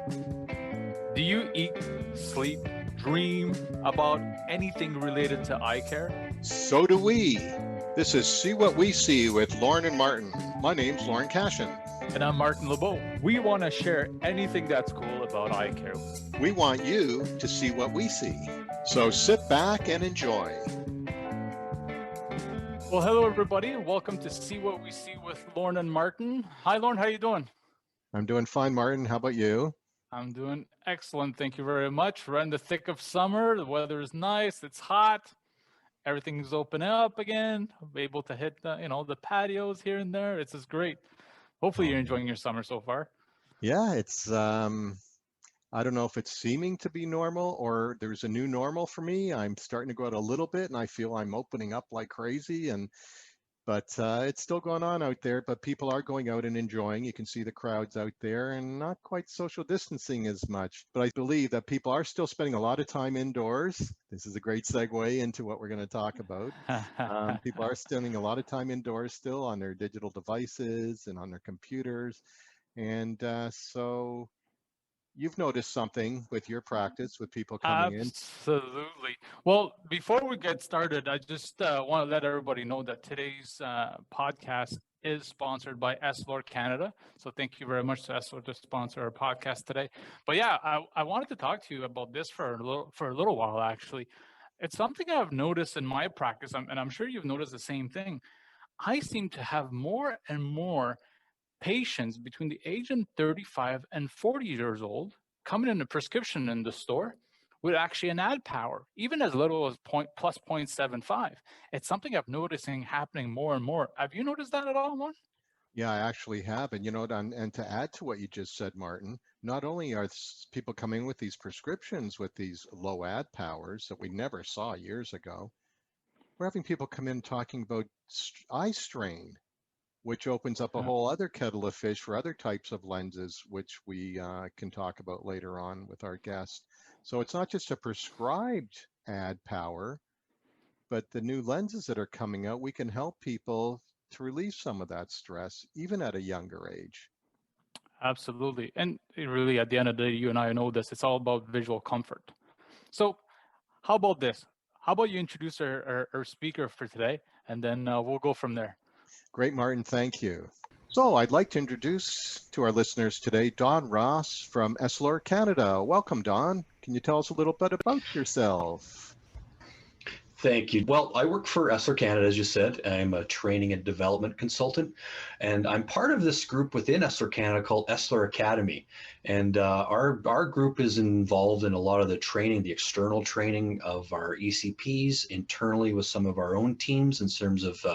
Do you eat, sleep, dream about anything related to eye care? So do we. This is See What We See with Lorne and Martin. My name's Lorne Cashin. And I'm Martin Lebeau. We want to share anything that's cool about eye care. We want you to see what we see. So sit back and enjoy. Well, hello everybody. Welcome to See What We See with Lorne and Martin. Hi Lorne, how you doing? I'm doing fine, Martin. How about you? I'm doing excellent. Thank you very much. We're in the thick of summer. The weather is nice. It's hot. Everything's open up again. I'm able to hit the patios here and there. It's just great. Hopefully you're enjoying your summer so far. Yeah, it's I don't know if it's seeming to be normal or there's a new normal for me. I'm starting to go out a little bit and I feel I'm opening up like crazy, but it's still going on out there, but people are going out and enjoying. You can see the crowds out there and not quite social distancing as much. But I believe that people are still spending a lot of time indoors. This is a great segue into what we're going to talk about. People are spending a lot of time indoors still on their digital devices and on their computers. And so you've noticed something with your practice with people coming in. Absolutely. Well, before we get started, I just want to let everybody know that today's podcast is sponsored by Essilor Canada. So thank you very much to Essilor to sponsor our podcast today. But yeah, I wanted to talk to you about this for a little while, actually. It's something I've noticed in my practice, and I'm sure you've noticed the same thing. I seem to have more and more patients between the age of 35 and 40 years old coming in a prescription in the store with actually an ad power, even as little as plus 0.75. It's something I'm noticing happening more and more. Have you noticed that at all, Lon? Yeah, I actually have. And and to add to what you just said, Martin, not only are people coming with these prescriptions with these low ad powers that we never saw years ago, we're having people come in talking about eye strain, which opens up a whole other kettle of fish for other types of lenses, which we can talk about later on with our guest. So it's not just a prescribed ad power, but the new lenses that are coming out, we can help people to relieve some of that stress, even at a younger age. Absolutely. And really, at the end of the day, you and I know this, it's all about visual comfort. So how about this? How about you introduce our speaker for today, and then we'll go from there. Great, Martin. Thank you. So I'd like to introduce to our listeners today, Don Ross from Essilor Canada. Welcome, Don. Can you tell us a little bit about yourself? Thank you. Well, I work for Essilor Canada, as you said. I'm a training and development consultant, and I'm part of this group within Essilor Canada called Essilor Academy. And our group is involved in a lot of the training, the external training of our ECPs internally with some of our own teams in terms of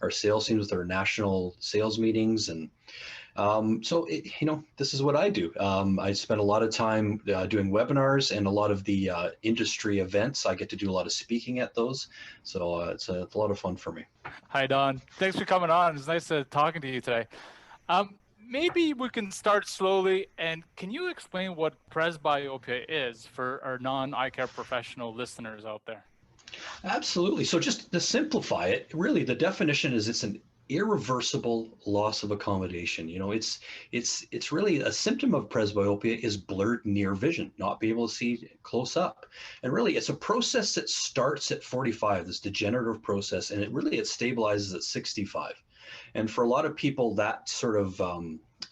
our sales teams with our national sales meetings. And so, this is what I do. I spend a lot of time doing webinars and a lot of the industry events. I get to do a lot of speaking at those. So it's a lot of fun for me. Hi, Don. Thanks for coming on. It's nice talking to you today. Maybe we can start slowly. And can you explain what presbyopia is for our non-eye care professional listeners out there? Absolutely. So just to simplify it, really the definition is it's an irreversible loss of accommodation. It's really a symptom of presbyopia is blurred near vision, not being able to see close up. And really it's a process that starts at 45, this degenerative process, and it stabilizes at 65. And for a lot of people, that sort of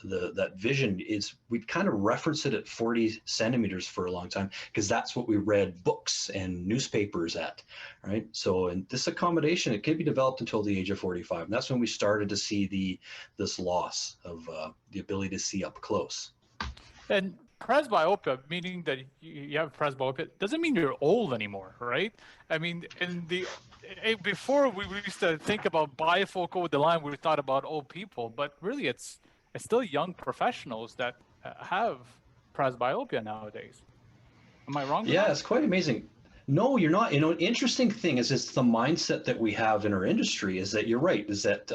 that vision is, we kind of reference it at 40 centimeters for a long time because that's what we read books and newspapers at, right? So, and this accommodation, it can be developed until the age of 45. And that's when we started to see this loss of the ability to see up close. And presbyopia, meaning that you have presbyopia, doesn't mean you're old anymore, right? I mean, before we used to think about bifocal with the line, we thought about old people, but really it's still young professionals that have presbyopia nowadays. Am I wrong? Yeah, it's quite amazing. No, you're not. An interesting thing is it's the mindset that we have in our industry is that you're right, is that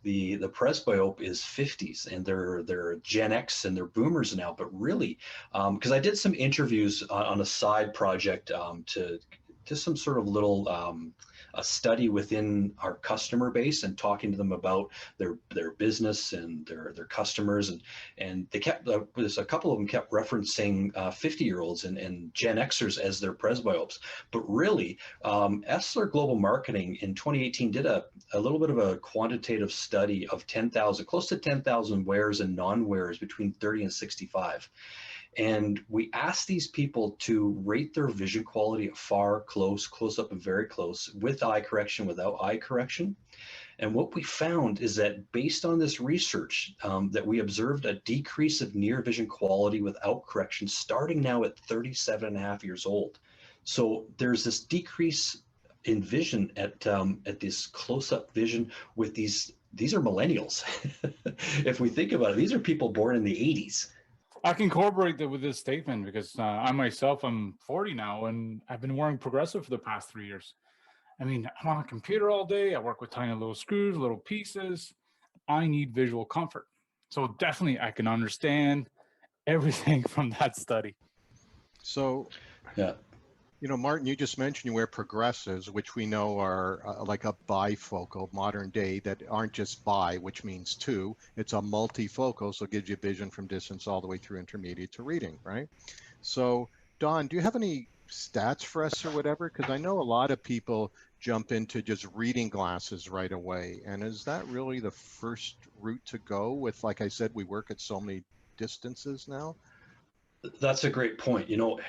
the presbyope is 50s and they're Gen X and they're boomers now. But really, because I did some interviews on a side project to some sort of little a study within our customer base and talking to them about their business and their customers, and they kept there's a couple of them kept referencing 50-year-olds and Gen Xers as their presbyopes. But really, Essilor Global Marketing in 2018 did a little bit of a quantitative study of 10,000, close to 10,000 wearers and non-wearers between 30 and 65. And we asked these people to rate their vision quality at far, close, close up, and very close, with eye correction, without eye correction. And what we found is that based on this research, that we observed a decrease of near vision quality without correction starting now at 37 and a half years old. So there's this decrease in vision at this close-up vision with these are millennials. If we think about it, these are people born in the 80s. I can corroborate that with this statement because I myself, I'm 40 now, and I've been wearing progressive for the past 3 years. I mean, I'm on a computer all day. I work with tiny little screws, little pieces. I need visual comfort. So definitely I can understand everything from that study. So, yeah. You know, Martin, you just mentioned you wear progressives, which we know are like a bifocal modern day, that aren't just bi, which means two. It's a multifocal, so it gives you vision from distance all the way through intermediate to reading, right? So, Don, do you have any stats for us or whatever? Because I know a lot of people jump into just reading glasses right away. And is that really the first route to go with, like I said, we work at so many distances now? That's a great point. You know,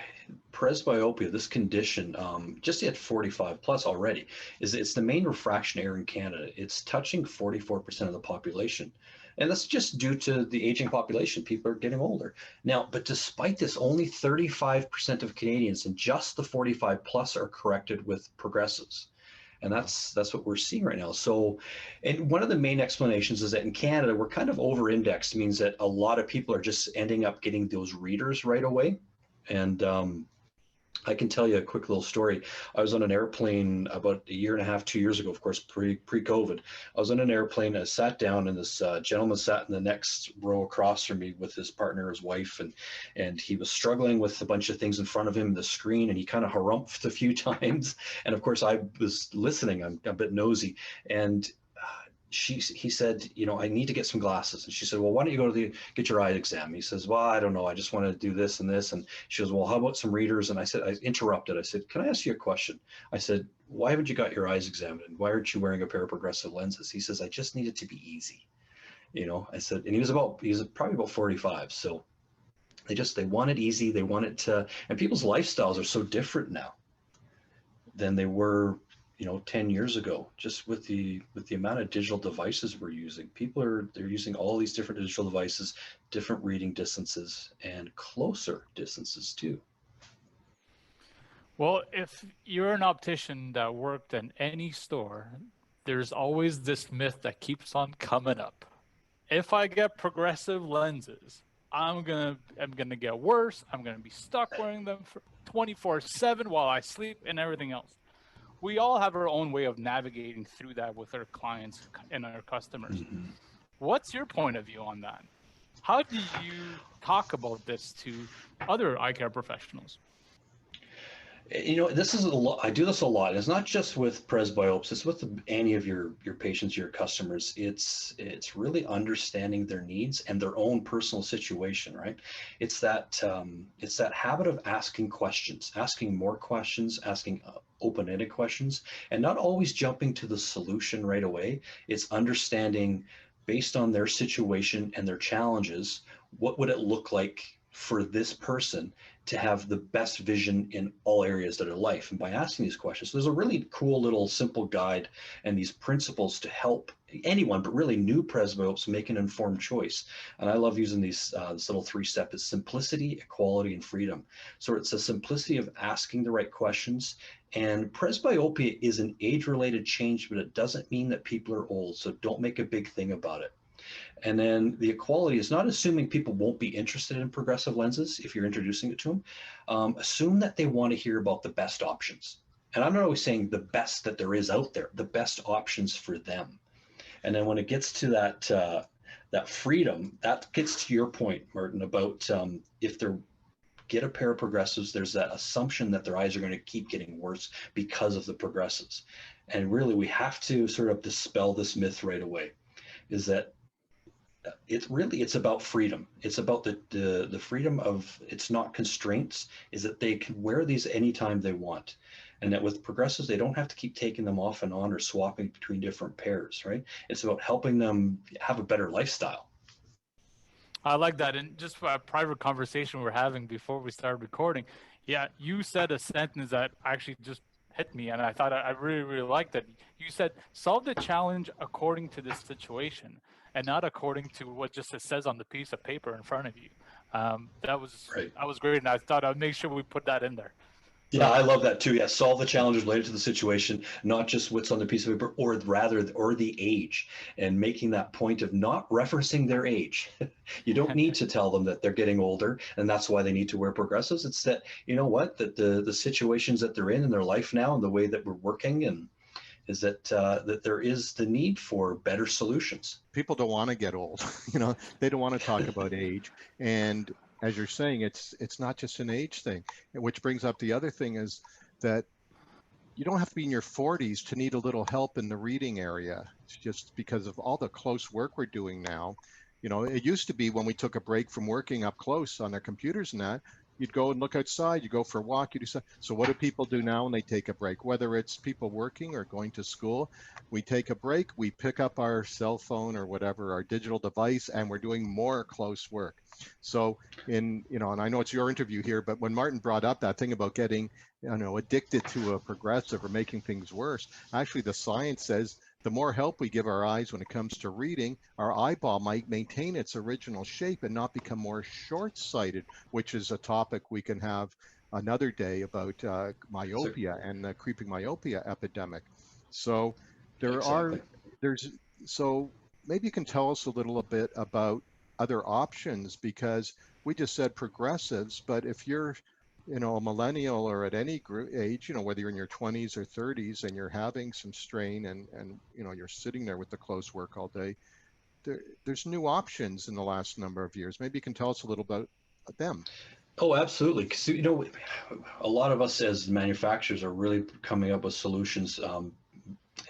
presbyopia, this condition, just at 45 plus already, it's the main refraction error in Canada. It's touching 44% of the population. And that's just due to the aging population. People are getting older. Now, but despite this, only 35% of Canadians and just the 45 plus are corrected with progressives. And that's what we're seeing right now. So, and one of the main explanations is that in Canada, we're kind of over-indexed, means that a lot of people are just ending up getting those readers right away. And I can tell you a quick little story. I was on an airplane about a year and a half, 2 years ago, of course, pre-COVID. I was on an airplane, I sat down, and this gentleman sat in the next row across from me with his partner, his wife, and he was struggling with a bunch of things in front of him, the screen, and he kind of harumphed a few times. And of course, I was listening. I'm a bit nosy. And he said, you know, I need to get some glasses. And she said, well, why don't you go to get your eye exam? He says, well, I don't know. I just want to do this and this. And she goes, well, how about some readers? And I interrupted. I said, can I ask you a question? I said, why haven't you got your eyes examined? Why aren't you wearing a pair of progressive lenses? He says, I just need it to be easy. You know, I said, and he was probably about 45. So they want it easy. They want it to, and people's lifestyles are so different now than they were, 10 years ago, just with the amount of digital devices we're using. They're using all these different digital devices, different reading distances, and closer distances too. Well, if you're an optician that worked in any store, there's always this myth that keeps on coming up. If I get progressive lenses, I'm gonna get worse. I'm gonna be stuck wearing them for 24/7 while I sleep and everything else. We all have our own way of navigating through that with our clients and our customers. Mm-hmm. What's your point of view on that? How do you talk about this to other eye care professionals? This is a lot. I do this a lot. It's not just with presbyopes. It's with any of your patients, your customers. It's really understanding their needs and their own personal situation, right? It's that habit of asking questions, asking more questions, asking open-ended questions, and not always jumping to the solution right away. It's understanding, based on their situation and their challenges, what would it look like for this person to have the best vision in all areas of their life. And by asking these questions, so there's a really cool little simple guide and these principles to help anyone, but really new presbyopes, make an informed choice. And I love using this little 3-step: is simplicity, equality, and freedom. So it's a simplicity of asking the right questions. And presbyopia is an age-related change, but it doesn't mean that people are old. So don't make a big thing about it. And then the equality is not assuming people won't be interested in progressive lenses if you're introducing it to them. Assume that they want to hear about the best options. And I'm not always saying the best that there is out there, the best options for them. And then when it gets to that freedom, that gets to your point, Martin, about if they get a pair of progressives, there's that assumption that their eyes are going to keep getting worse because of the progressives. and really we have to sort of dispel this myth right away, is that it's about freedom. It's about the freedom of, it's not constraints, is that they can wear these anytime they want. And that with progressives, they don't have to keep taking them off and on or swapping between different pairs, right? It's about helping them have a better lifestyle. I like that. And just for a private conversation we were having before we started recording, yeah, you said a sentence that actually just hit me, and I thought I really, really liked it. You said, solve the challenge according to the situation and not according to what just it says on the piece of paper in front of you. That Right. was great, and I thought I'd make sure we put that in there. Yeah, So I love that too. Yeah, solve the challenges related to the situation, not just what's on the piece of paper, or rather, or the age, and making that point of not referencing their age. You don't need to tell them that they're getting older and that's why they need to wear progressives. It's that, you know what, that the situations that they're in their life now and the way that we're working, and is that that there is the need for better solutions. People don't want to get old. You know, they don't want to talk about age. And as you're saying, it's not just an age thing, which brings up the other thing is that you don't have to be in your 40s to need a little help in the reading area. It's just because of all the close work we're doing now. You know, it used to be when we took a break from working up close on their computers and that, you'd go and look outside, you go for a walk, you do something. So what do people do now when they take a break? Whether it's people working or going to school, we take a break, we pick up our cell phone or whatever, our digital device, and we're doing more close work. So in, you know, and I know it's your interview here, but when Martin brought up that thing about getting, you know, addicted to a progressive or making things worse, actually the science says the more help we give our eyes when it comes to reading, our eyeball might maintain its original shape and not become more short-sighted, which is a topic we can have another day about myopia and the creeping myopia epidemic. So Exactly. so maybe you can tell us a little bit about other options, because we just said progressives, but if you're, you know, a millennial or at any age, you know, whether you're in your 20s or 30s and you're having some strain and you know, you're sitting there with the close work all day, there's new options in the last number of years. Maybe you can tell us a little about them. Oh, absolutely. Because, you know, a lot of us as manufacturers are really coming up with solutions,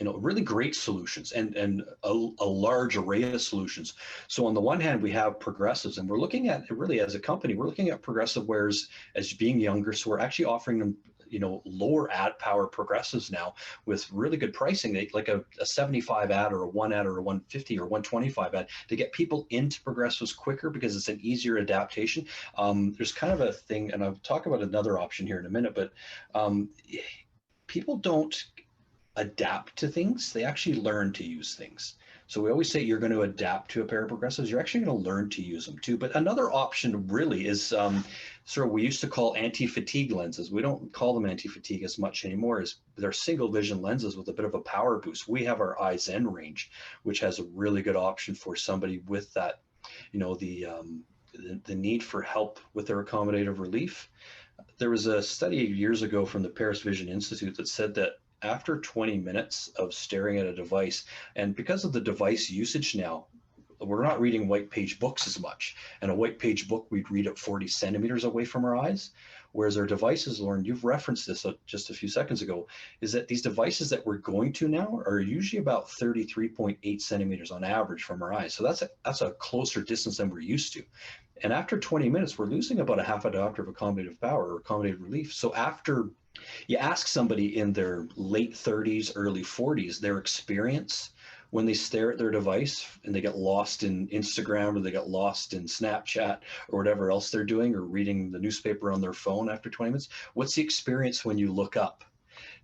you know, really great solutions, and a large array of solutions. So on the one hand, we have progressives, and we're looking at, really as a company, we're looking at progressive wearers as being younger. So we're actually offering them, you know, lower ad power progressives now with really good pricing, like a 75 ad or a 1 ad or a 150 or 125 ad, to get people into progressives quicker because it's an easier adaptation. There's kind of a thing, and I'll talk about another option here in a minute, but people don't adapt to things, they actually learn to use things. So we always say you're going to adapt to a pair of progressives, you're actually going to learn to use them too. But another option really is sort of, we used to call anti-fatigue lenses. We don't call them anti-fatigue as much anymore, as they're single vision lenses with a bit of a power boost. We have our iZen range, which has a really good option for somebody with that, you know, the need for help with their accommodative relief. There was a study years ago from the Paris Vision Institute that said that after 20 minutes of staring at a device, and because of the device usage now, we're not reading white page books as much. And a white page book, we'd read at 40 centimeters away from our eyes. Whereas our devices, Lorne, you've referenced this just a few seconds ago, is that these devices that we're going to now are usually about 33.8 centimeters on average from our eyes. So that's a closer distance than we're used to. And after 20 minutes, we're losing about a half a diopter of accommodative power or accommodative relief. So after you ask somebody in their late 30s, early 40s, their experience when they stare at their device and they get lost in Instagram or they get lost in Snapchat or whatever else they're doing, or reading the newspaper on their phone after 20 minutes, what's the experience when you look up?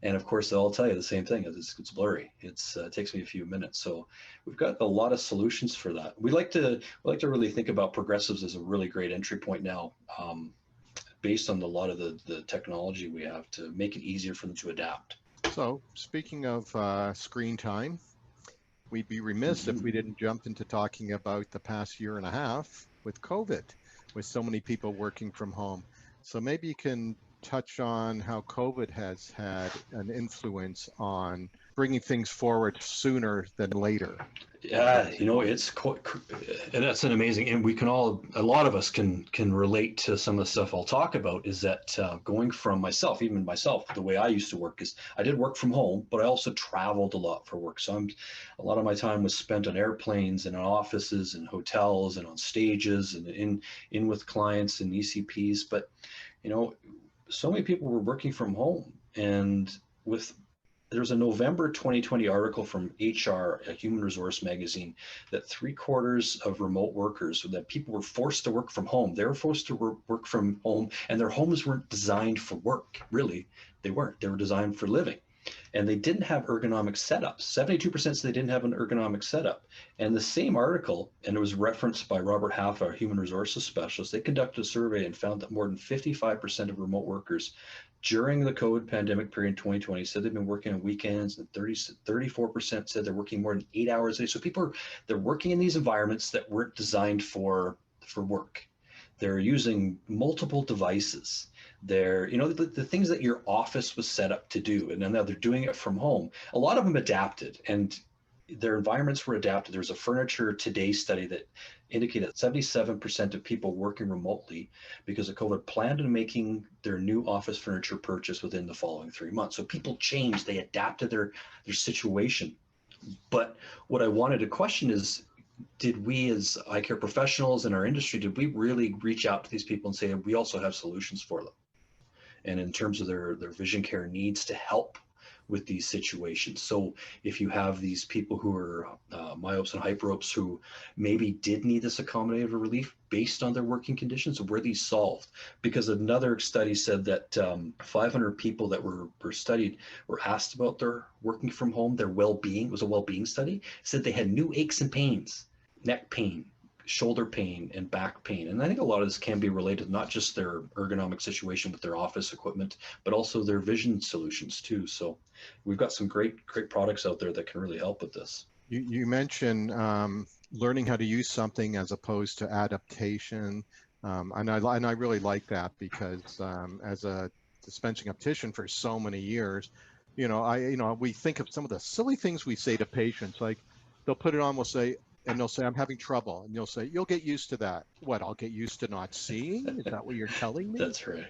And of course, they'll all tell you the same thing: it's blurry. It takes me a few minutes. So we've got a lot of solutions for that. We like to really think about progressives as a really great entry point now, based on a lot of the technology we have to make it easier for them to adapt. So speaking of screen time, we'd be remiss if we didn't jump into talking about the past year and a half with COVID, with so many people working from home. So maybe you can touch on how COVID has had an influence on bringing things forward sooner than later. Yeah, you know, it's quite, and that's an amazing, and we can all, a lot of us can relate to some of the stuff I'll talk about. Is that going from myself, even myself, the way I used to work is I did work from home, but I also traveled a lot for work. So a lot of my time was spent on airplanes and in offices and hotels and on stages and in with clients and ECPs. But you know, so many people were working from home, and with there was a November 2020 article from HR, a Human Resource magazine, that 3/4 of remote workers, that people were forced to work from home. They were forced to work from home, and their homes weren't designed for work. Really, they weren't. They were designed for living. And they didn't have ergonomic setups. 72% said they didn't have an ergonomic setup. And the same article, and it was referenced by Robert Half, our human resources specialist, they conducted a survey and found that more than 55% of remote workers during the COVID pandemic period in 2020 said they've been working on weekends, and 34% said they're working more than 8 hours a day. So they're working in these environments that weren't designed for work. They're using multiple devices. They're, you know, the things that your office was set up to do, and now they're doing it from home. A lot of them adapted, and their environments were adapted. There's a Furniture Today study that indicated that 77% of people working remotely because of COVID planned on making their new office furniture purchase within the following 3 months. So people changed, they adapted their situation. But what I wanted to question is, did we as eye care professionals in our industry, did we really reach out to these people and say, we also have solutions for them? And in terms of their vision care needs to help with these situations. So if you have these people who are myopes and hyperopes who maybe did need this accommodative relief based on their working conditions, were these solved? Because another study said that 500 people that were studied were asked about their working from home, their well-being. It was a well-being study. Said they had new aches and pains, neck pain, shoulder pain, and back pain. And I think a lot of this can be related, not just their ergonomic situation with their office equipment, but also their vision solutions too. So we've got some great products out there that can really help with this. You mentioned learning how to use something as opposed to adaptation. And I really like that, because as a dispensing optician for so many years, we think of some of the silly things we say to patients, like they'll put it on, and they'll say, I'm having trouble. And you'll say, you'll get used to that. What, I'll get used to not seeing? Is that what you're telling me? That's right.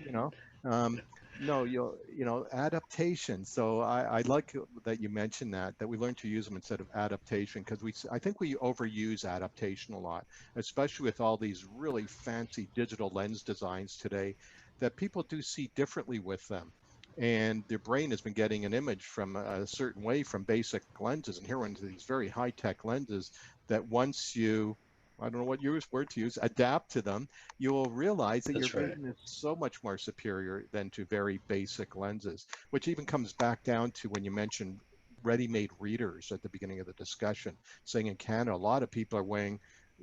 No, adaptation. So I like that you mentioned that we learn to use them instead of adaptation, because I think we overuse adaptation a lot, especially with all these really fancy digital lens designs today that people do see differently with them. And their brain has been getting an image from a certain way from basic lenses, and here into these very high-tech lenses that once you, I don't know what word to use, adapt to them, you will realize that your vision is so much more superior than to very basic lenses, which even comes back down to when you mentioned ready-made readers at the beginning of the discussion, saying in Canada, a lot of people are wearing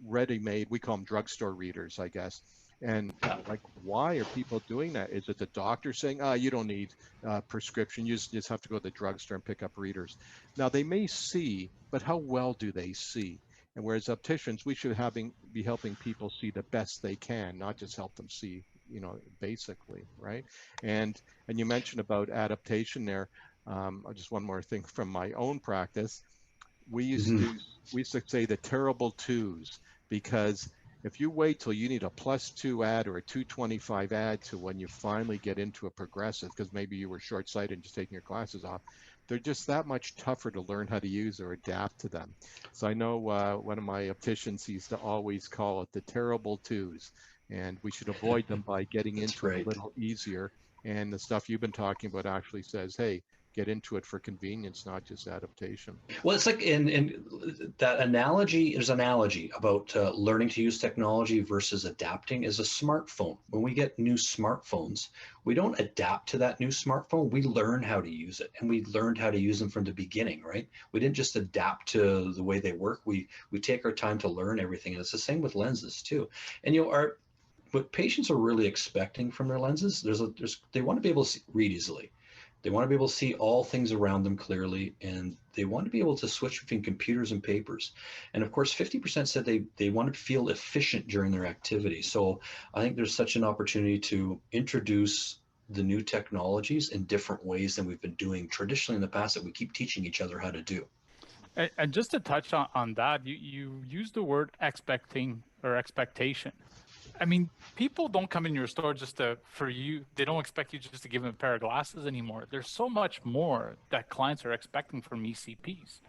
ready-made, we call them drugstore readers, I guess. And like, why are people doing that? Is it the doctor saying, you don't need prescription, you just have to go to the drugstore and pick up readers? Now, they may see, but how well do they see? And whereas opticians, we should be helping people see the best they can, not just help them see, basically, right? And you mentioned about adaptation there. Just one more thing from my own practice. We used to say the terrible twos, because if you wait till you need a +2 ad or a 225 ad to when you finally get into a progressive, because maybe you were short-sighted and just taking your glasses off, they're just that much tougher to learn how to use or adapt to them. So I know one of my opticians used to always call it the terrible twos, and we should avoid them by getting into it a little easier. And the stuff you've been talking about actually says, hey, get into it for convenience, not just adaptation. Well, it's like in that analogy, there's an analogy about learning to use technology versus adapting is a smartphone. When we get new smartphones, we don't adapt to that new smartphone. We learn how to use it, and we learned how to use them from the beginning, right? We didn't just adapt to the way they work. We take our time to learn everything. And it's the same with lenses too. And what patients are really expecting from their lenses, they want to be able to read easily. They want to be able to see all things around them clearly, and they want to be able to switch between computers and papers. And of course, 50% said they want to feel efficient during their activity. So I think there's such an opportunity to introduce the new technologies in different ways than we've been doing traditionally in the past that we keep teaching each other how to do. And just to touch on that, you use the word expecting or expectation. I mean, people don't come in your store just for you. They don't expect you just to give them a pair of glasses anymore. There's so much more that clients are expecting from ECPs.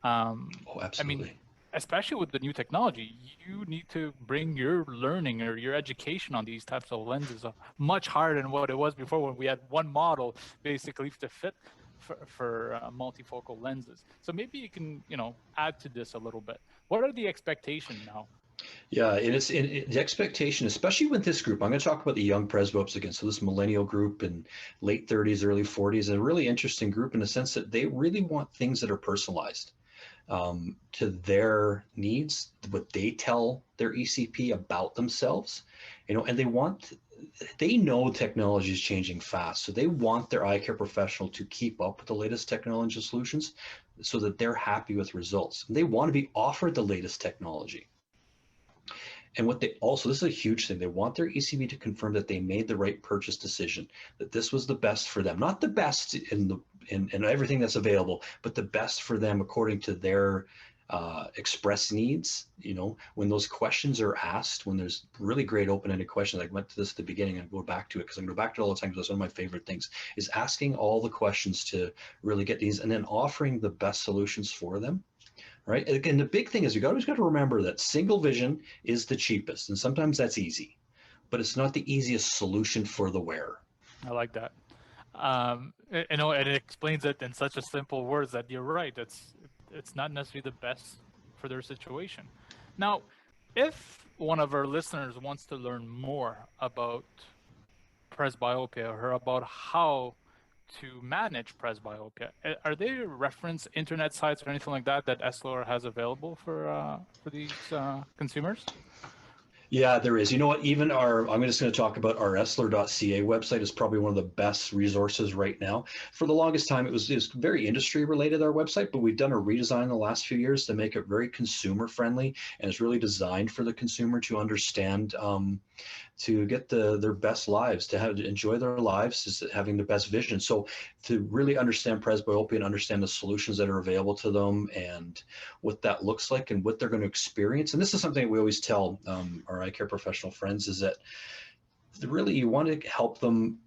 Oh, I mean, absolutely. especially with the new technology, you need to bring your learning or your education on these types of lenses much higher than what it was before, when we had one model basically to fit for multifocal lenses. So maybe you can, add to this a little bit. What are the expectations now? Yeah, and it's the expectation, especially with this group. I'm going to talk about the young presbyopes again. So this millennial group in late 30s, early 40s, a really interesting group in the sense that they really want things that are personalized to their needs, what they tell their ECP about themselves, and they know technology is changing fast. So they want their eye care professional to keep up with the latest technology solutions so that they're happy with results. They want to be offered the latest technology. And what they also, this is a huge thing, they want their ECP to confirm that they made the right purchase decision, that this was the best for them, not the best in everything that's available, but the best for them according to their express needs. When those questions are asked, when there's really great open-ended questions, I went to this at the beginning and go back to it because I go back to it all the time because that's one of my favorite things, is asking all the questions to really get these and then offering the best solutions for them. Right. Again, the big thing is you always got to remember that single vision is the cheapest, and sometimes that's easy, but it's not the easiest solution for the wearer. I like that. And it explains it in such a simple words that you're right. It's not necessarily the best for their situation. Now, if one of our listeners wants to learn more about presbyopia or about how to manage presbyopia, are there reference internet sites or anything like that Essilor has available for these consumers? Yeah, there is. You know what? Even I'm just going to talk about our Essilor.ca website is probably one of the best resources right now. For the longest time, it was very industry related, our website, but we've done a redesign in the last few years to make it very consumer friendly, and it's really designed for the consumer to understand, to get their best lives, to enjoy their lives, is having the best vision. So to really understand presbyopia and understand the solutions that are available to them and what that looks like and what they're going to experience. And this is something we always tell our eye care professional friends, is that really you want to help them,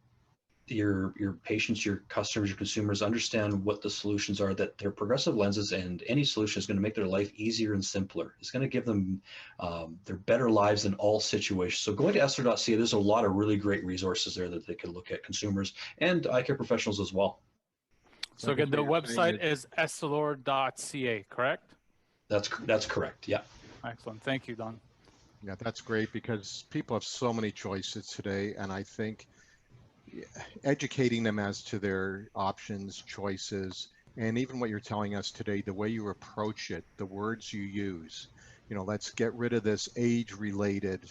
your patients, your customers, your consumers, understand what the solutions are, that their progressive lenses and any solution is going to make their life easier and simpler. It's going to give them their better lives in all situations. So going to Essilor.ca, there's a lot of really great resources there that they can look at, consumers and eye care professionals as well. So again, the website is Essilor.ca, correct? That's correct. Yeah. Excellent. Thank you, Don. Yeah, that's great because people have so many choices today, and I think educating them as to their options, choices, and even what you're telling us today, the way you approach it, the words you use. Let's get rid of this age-related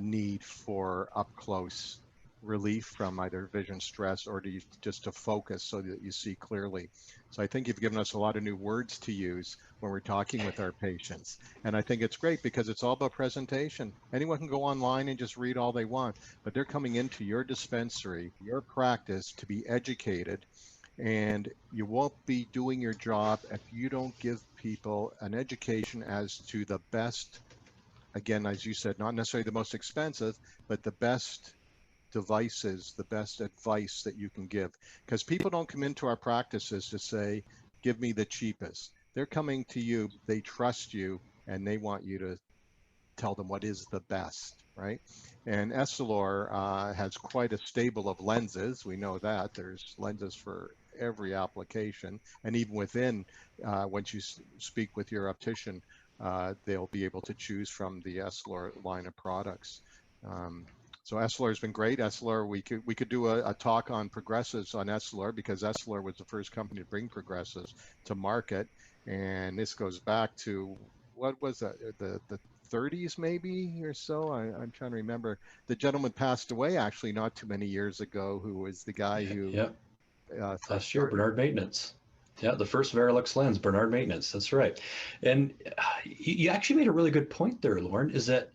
need for up-close relief from either vision stress or just to focus so that you see clearly. So I think you've given us a lot of new words to use when we're talking with our patients. And I think it's great because it's all about presentation. Anyone can go online and just read all they want, but they're coming into your dispensary, your practice, to be educated. And you won't be doing your job if you don't give people an education as to the best, again, as you said, not necessarily the most expensive, but the best devices, the best advice that you can give. Because people don't come into our practices to say, give me the cheapest. They're coming to you, they trust you, and they want you to tell them what is the best, right? And Essilor has quite a stable of lenses. We know that there's lenses for every application. And even within, once you speak with your optician, they'll be able to choose from the Essilor line of products. So Essilor has been great. Essilor, we could do a talk on progressives on Essilor because Essilor was the first company to bring progressives to market. And this goes back to, what was that, the 30s maybe or so? I'm trying to remember. The gentleman passed away actually not too many years ago, who was the guy who last year, Bernard Maintenance. Yeah, the first Verilux lens, Bernard Maintenance. That's right. And you actually made a really good point there, Lorne, is that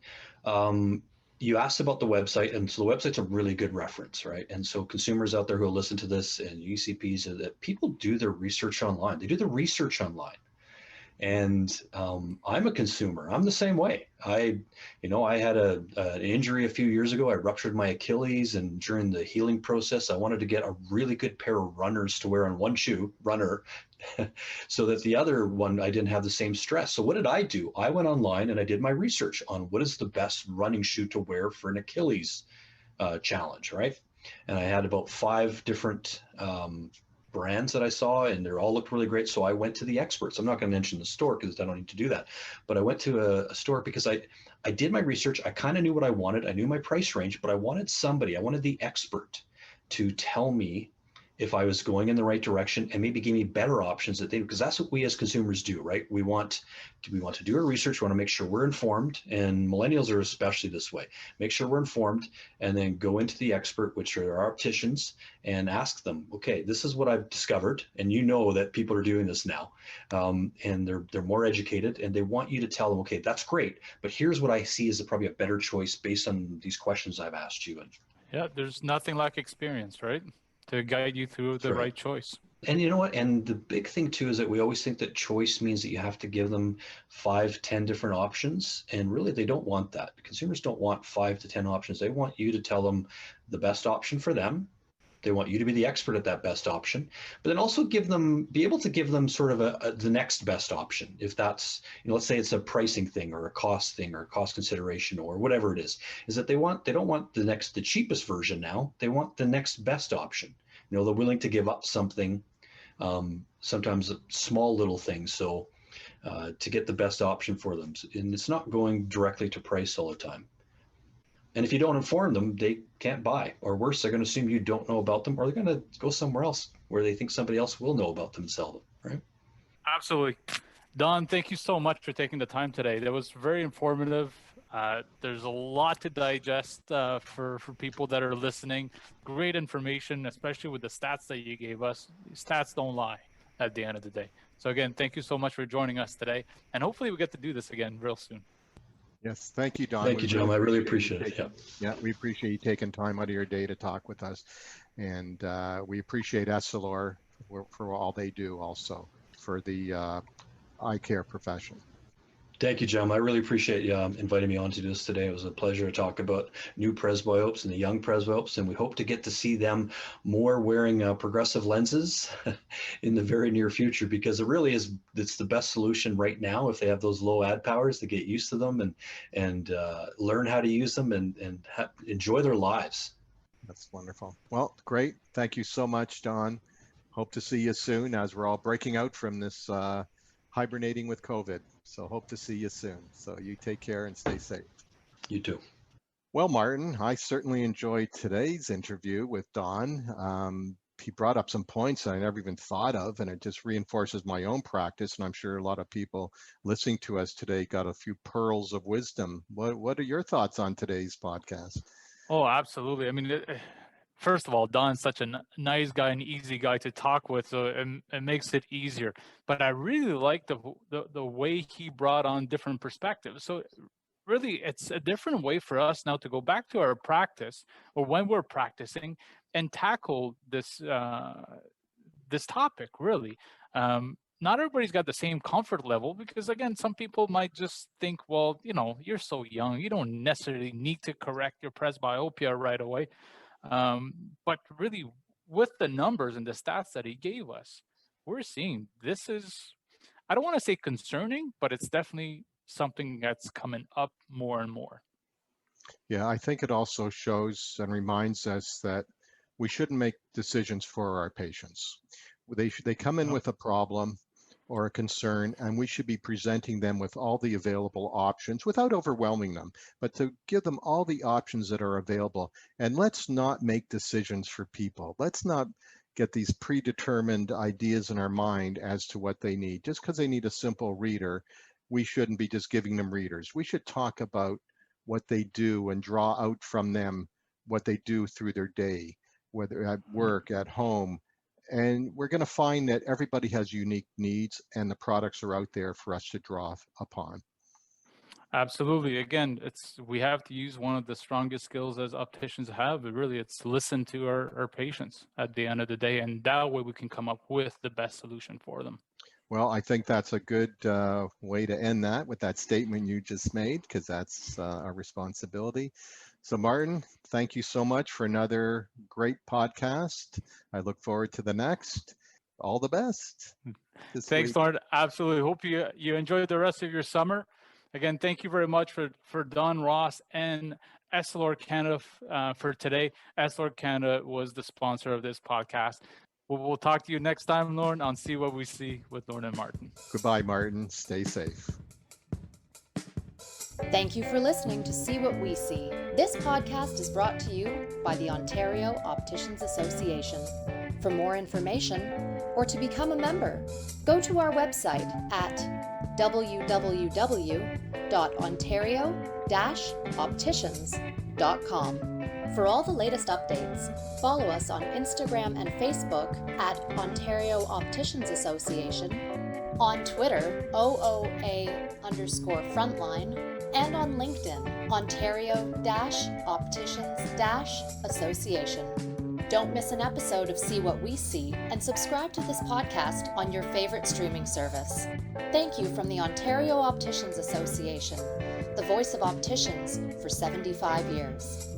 You asked about the website, and so the website's a really good reference, right? And so consumers out there who will listen to this and UCPs, that people do their research online. They do the research online. And I'm a consumer. I'm the same way. I had an injury a few years ago. I ruptured my Achilles, and during the healing process, I wanted to get a really good pair of runners to wear on one shoe, runner, so that the other one I didn't have the same stress. So what did I do? I went online and I did my research on what is the best running shoe to wear for an Achilles challenge, right? And I had about 5 different brands that I saw, and they all looked really great. So I went to the experts. I'm not going to mention the store because I don't need to do that. But I went to a store because I did my research. I kind of knew what I wanted. I knew my price range, but I wanted the expert to tell me if I was going in the right direction and maybe give me better options because that's what we as consumers do, right? We want to do our research. We want to make sure we're informed, and millennials are especially this way. Make sure we're informed, and then go into the expert, which are our opticians, and ask them, okay, this is what I've discovered, and you know that people are doing this now, and they're more educated, and they want you to tell them, okay, that's great, but here's what I see as probably a better choice based on these questions I've asked you. And Yeah, there's nothing like experience, right? To guide you through the right choice. And you know what? And the big thing too is that we always think that choice means that you have to give them 5, 10 different options. And really, they don't want that. Consumers don't want 5 to 10 options. They want you to tell them the best option for them. They want you to be the expert at that best option, but then also be able to give them sort of the next best option. If that's, let's say it's a pricing thing or a cost thing or a cost consideration or whatever it is that they don't want the cheapest version now. They want the next best option. They're willing to give up something, sometimes small little things. So to get the best option for them. And it's not going directly to price all the time. And if you don't inform them, they can't buy. Or worse, they're going to assume you don't know about them, or they're going to go somewhere else where they think somebody else will know about them and sell them, right? Absolutely. Don, thank you so much for taking the time today. That was very informative. There's a lot to digest for people that are listening. Great information, especially with the stats that you gave us. Stats don't lie at the end of the day. So again, thank you so much for joining us today. And hopefully we get to do this again real soon. Yes, thank you, Don. Thank you, Jim. I really appreciate it. Yeah, we appreciate you taking time out of your day to talk with us. And we appreciate Essilor for all they do also for the eye care profession. Thank you, Jim. I really appreciate you inviting me on to this today. It was a pleasure to talk about new presbyopes and the young presbyopes, and we hope to get to see them more wearing progressive lenses in the very near future, because it's the best solution right now if they have those low ad powers to get used to them and learn how to use them and enjoy their lives. That's wonderful. Well, great. Thank you so much, Don. Hope to see you soon as we're all breaking out from this hibernating with COVID. So hope to see you soon. So you take care and stay safe. You too. Well, Martin, I certainly enjoyed today's interview with Don. He brought up some points I never even thought of, and it just reinforces my own practice. And I'm sure a lot of people listening to us today got a few pearls of wisdom. What are your thoughts on today's podcast? Oh, absolutely. I mean, first of all, Don's such a nice guy and easy guy to talk with, so it makes it easier. But I really like the way he brought on different perspectives. So really, it's a different way for us now to go back to our practice, or when we're practicing, and tackle this this topic. Really, not everybody's got the same comfort level, because again, some people might just think, well, you're so young, you don't necessarily need to correct your presbyopia right away. But really, with the numbers and the stats that he gave us, we're seeing this is, I don't want to say concerning, but it's definitely something that's coming up more and more. Yeah, I think it also shows and reminds us that we shouldn't make decisions for our patients. They come in with a problem or a concern, and we should be presenting them with all the available options without overwhelming them, but to give them all the options that are available. And let's not make decisions for people. Let's not get these predetermined ideas in our mind as to what they need. Just because they need a simple reader, we shouldn't be just giving them readers. We should talk about what they do and draw out from them what they do through their day, whether at work, at home. And we're going to find that everybody has unique needs, and the products are out there for us to draw upon. Absolutely. Again, we have to use one of the strongest skills as opticians have. But really, it's listen to our patients at the end of the day, and that way we can come up with the best solution for them. Well, I think that's a good way to end that with that statement you just made, because that's our responsibility. So Martin, thank you so much for another great podcast. I look forward to the next. All the best. Thanks, Lorne. Absolutely. Hope you enjoy the rest of your summer. Again, thank you very much for Don Ross and Essilor Canada for today. Essilor Canada was the sponsor of this podcast. We'll talk to you next time, Lorne, on See What We See with Lorne and Martin. Goodbye, Martin. Stay safe. Thank you for listening to See What We See. This podcast is brought to you by the Ontario Opticians Association. For more information or to become a member, go to our website at www.ontario-opticians.com. For all the latest updates, follow us on Instagram and Facebook at Ontario Opticians Association, on Twitter, OOA_frontline, and on LinkedIn, Ontario-Opticians-Association. Don't miss an episode of See What We See, and subscribe to this podcast on your favorite streaming service. Thank you from the Ontario Opticians Association, the voice of opticians for 75 years.